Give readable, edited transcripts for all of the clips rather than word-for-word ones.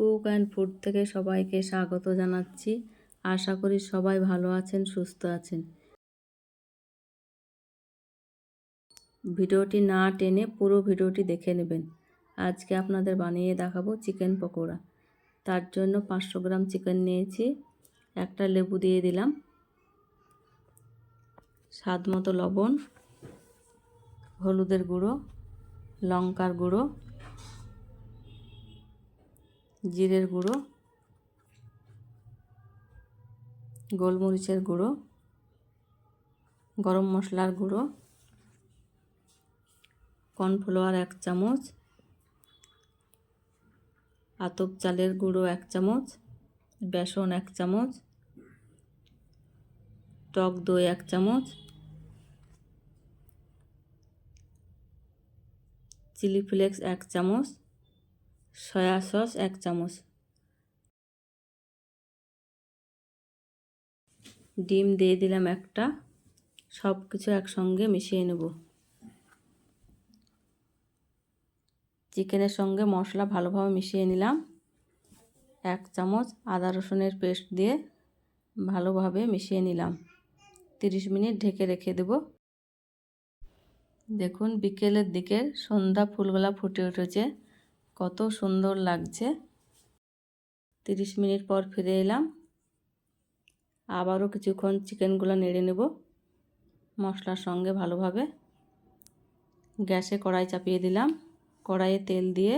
Cook and food থেকে সবাইকে স্বাগত জানাচ্ছি। আশা করি সবাই ভালো আছেন, সুস্থ আছেন। ভিডিওটি না টেনে পুরো ভিডিওটি দেখে নেবেন। আজকে আপনাদের বানিয়ে দেখাবো চিকেন পকোড়া। তার জন্য 500 গ্রাম চিকেন নিয়েছি, একটা লেবু দিয়ে দিলাম, স্বাদ মতো লবণ, হলুদের গুঁড়ো, লঙ্কার গুঁড়ো, জিরের গুঁড়ো, গোলমরিচের গুঁড়ো, গরম মশলার গুঁড়ো, কর্নফ্লাওয়ার 1 চামচ, আতপ চালের গুঁড়ো 1 চামচ, বেসন 1 চামচ, টক দই 1 চামচ, চিলি ফ্লেক্স 1 চামচ, সয়া সস 1 চামচ, ডিম দিয়ে দিলাম একটা। সব কিছু একসঙ্গে মিশিয়ে নেব। চিকেনের সঙ্গে মশলা ভালোভাবে মিশিয়ে নিলাম। 1 চামচ আদা রসুনের পেস্ট দিয়ে ভালোভাবে মিশিয়ে নিলাম। 30 মিনিট ঢেকে রেখে দেব। দেখুন বিকেলের দিকে সন্ধ্যা ফুলগুলা ফুটে উঠেছে, কত সুন্দর লাগছে। 30 মিনিট পর ফিরে এলাম। আবারও কিছুক্ষণ চিকেনগুলো নেড়ে নেব মশলার সঙ্গে ভালোভাবে। গ্যাসে কড়াই চাপিয়ে দিলাম। কড়াইয়ে তেল দিয়ে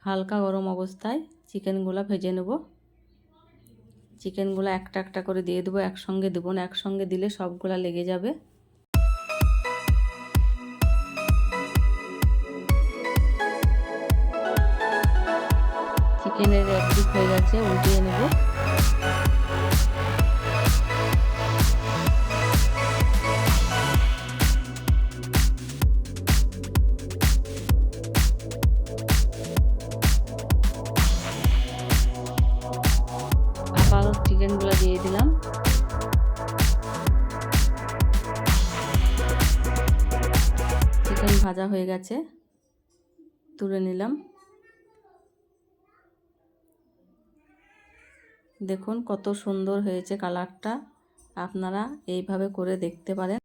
হালকা গরম অবস্থায় চিকেনগুলো ভেজে নেব। চিকেনগুলো একটা একটা করে দিয়ে দেবো, একসঙ্গে দেবো না, একসঙ্গে দিলে সবগুলা লেগে যাবে। চিকেনের এক দিক হয়ে গেছে, উল্টিয়ে নেব। আবারও চিকেনগুলো দিয়ে দিলাম। চিকেন ভাজা হয়ে গেছে, তুলে নিলাম। দেখুন কত সুন্দর হয়েছে কালারটা। আপনারা এইভাবে করে দেখতে পারেন।